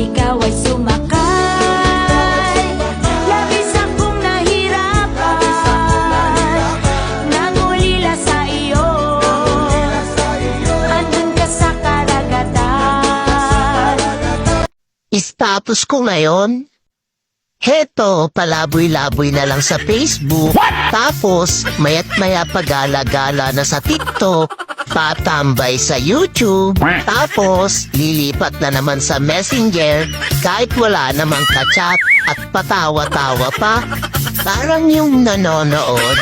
ikaw ay sumakay. Labis akong nahirapan, nangulila sa iyo, andun ka sa karagatan. Status ko ngayon, heto, palaboy-laboy na lang sa Facebook. Tapos, mayat maya pagala-gala na sa TikTok. Patambay sa YouTube. Tapos, lilipat na naman sa Messenger kahit wala namang kachat at patawa-tawa pa. Parang yung nanonood.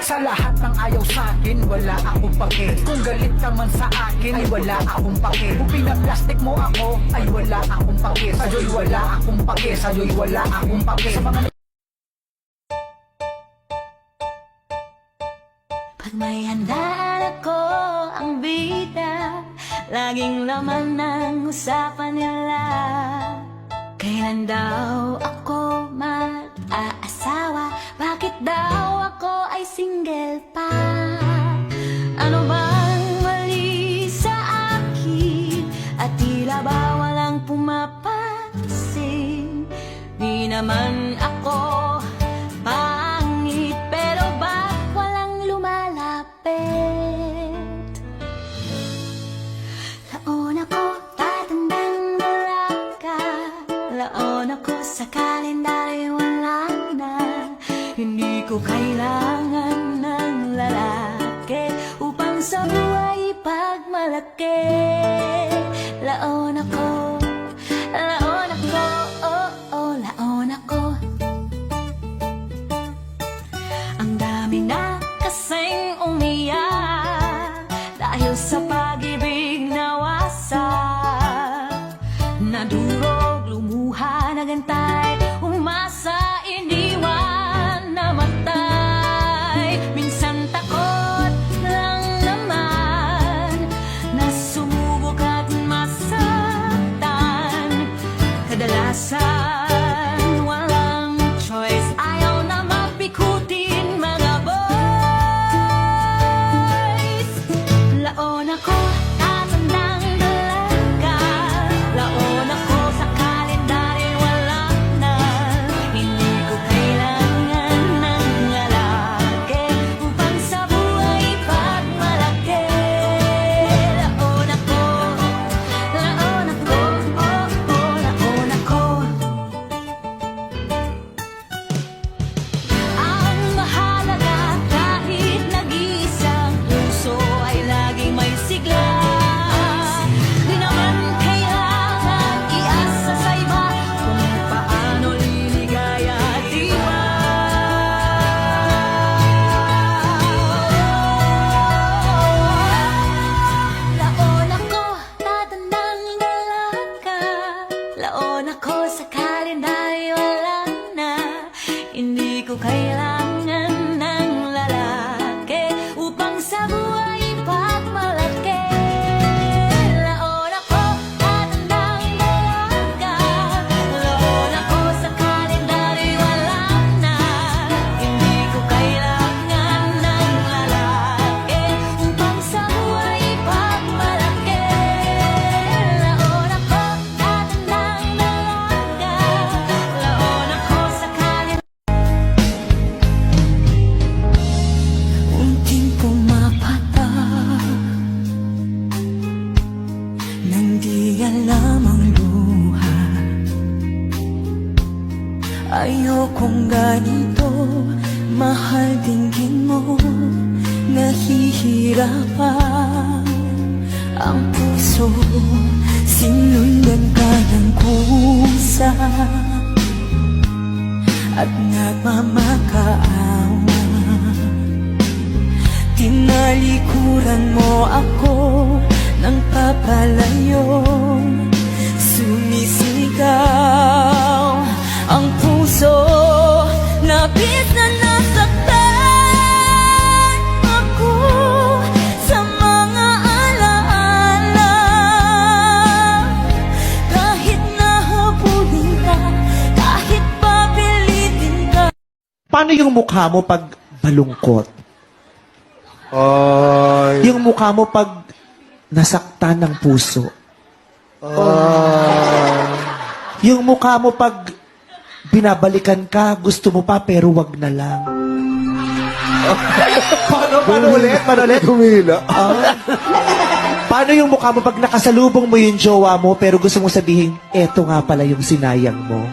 Sa lahat ng ayaw sa'kin, wala akong pake. Kung galit ka man sa akin, ay wala akong pake. Kung pinaplastic mo ako, ay wala akong pake. Sa'yo'y wala akong pake, sa'yo'y wala akong pake. Sa mga Pag may handaan ako, ang bida, laging laman ng usapan nila. Kailan daw ako mag-aasawa? Bakit daw ako ay single pa? Ano bang mali sa akin? At tila ba walang pumapansin? Di naman ako pangit, pero bakit walang lumalapit? Laon ako, tatandang dalaga. Laon ako sa kalendaryo, wala na. Hindi ko kailangan ng lalaki upang sa buhay pagmalaki. Laon ako, oh, oh, laon ako. Ang dami na kasing umiyak dahil sa pag-ibig na wasak. Nadurog, lumuha, nagantay, umasa, iniwan, namatay. Minsan takot lang naman na sumubok at masaktan. Kadalasan walang choice, ayaw na mapikutin mga boys. Laon ako, tatandang dalaga. Laon ako sa kalendaryo, wala na. Hindi ko kailangan ng lalaki upang sa buhay pagmalaki. Laon ako, oh, oh, laon ako. Ang mahalaga, kahit nag-iisang puso ay laging may sigla. Di naman kailangan iasa sa iba kung paano liligaya, di ba? Laon ako, tatandang dalaga. Laon ako sa kalendaryo, wala na. Hindi ko kailangan ng lalaki upang sa buhay pagmalaki. Laon ako, tatandang dalaga. Laon ako sa kalendaryo, wala na. Hindi ko kailangan ng lalaki upang sa buhay pagmalaki. Laon ako, tatandang dalaga. Laon ako sa kalendaryo. Unting pumapatak nang di alam ang luha. Ayokong ganito, mahal dinggin mo. Nahihirapan ang puso, sinundan ka ng kusa at nagmamakaawa. Tinalikuran mo ako ng papalayo, sumisigaw ang puso, labis na nasaktan ako sa mga alaala. Kahit nahabulin ka, kahit papilitin ka. Paano yung mukha mo pag malungkot? Ay, Yung mukha mo pag nasaktan ng puso? Yung mukha mo pag binabalikan ka, gusto mo pa pero wag na lang. Paano ulit? Humila. Paano yung mukha mo pag nakasalubong mo yung jowa mo pero gusto mong sabihin, eto nga pala yung sinayang mo?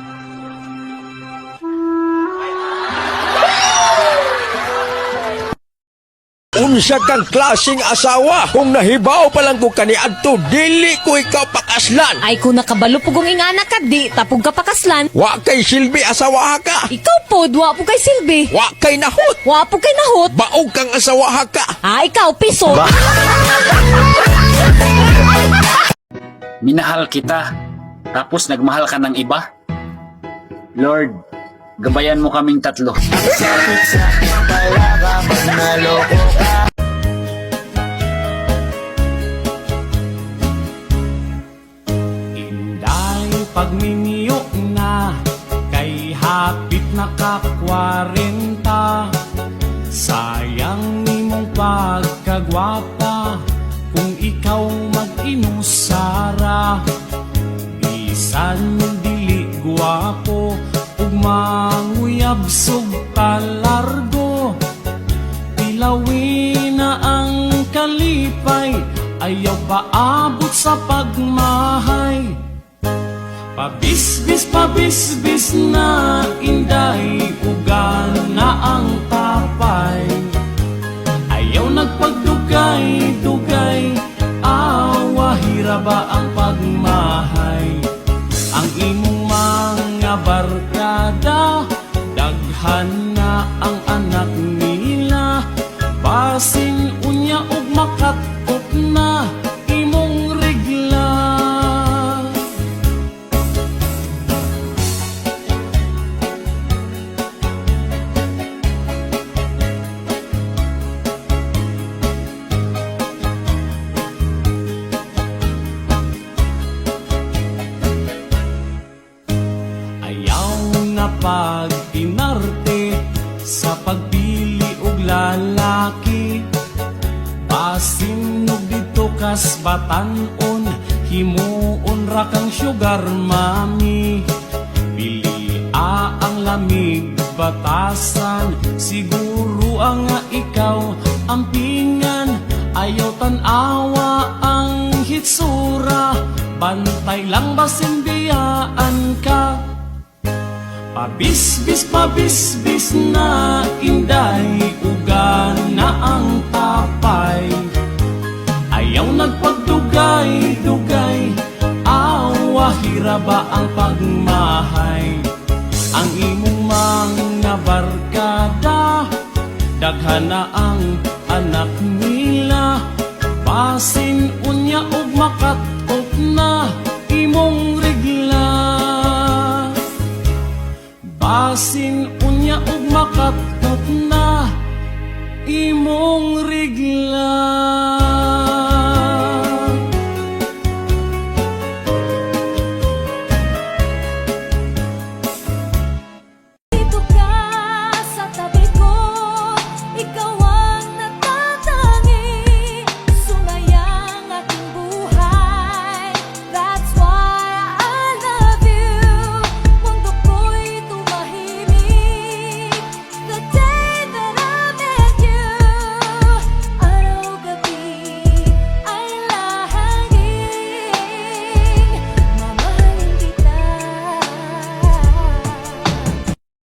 Unsa kang klaseng asawa? Kung nahibaw pa lang ko kaniadto, dili ko ikaw pakaslan. Ay kung nakabalo po kong ingana ka, di tapog ka pakaslan. Wa kay silbi asawa ka. Ikaw po, duwa po kay Silbi. Wa kay nahot. Wa po kay nahot. Baog kang asawa ka. Ah, ikaw, piso. Minahal kita, tapos nagmahal ka ng iba? Lord, gabayan mo kaming tatlo. Inday pagminiyok na, kay hapit na ka-40. Sayang nimong pagkagwapa, kung ikaw mag-inusara. Bisan dili guwapo, ug manguyab sug kalargo. Tilawin na ang kalipay, ayaw paabot sa pagmahay. Pabisbis na inday, ugan na ang tapay. Ayaw nagpagdugay-dugay, awa hiraba ang pagmahay. Ang imong mga barkada, daghan na ang anak nila. Basin unya ug makatok na imong regla. Ayaw na pag-inarte sa pagpili og lalaki. Basinog dito kas batanon, himuon ra kang sugar mami. Pilia ang lamig batasan, siguro ang nga ikaw ampingan. Ayaw tan-awa ang hitsura, bantay lang basin biyaan ka. Pabisbis na inday, ugan na ang tapay. Ayaw nagpagdugay-dugay, awa hiraba ang pagmahay. Ang imong mga barkada, daghan na ang anak nila. Basin unya ug makatok na imong regla. Basin unya ug makatok na imong regla.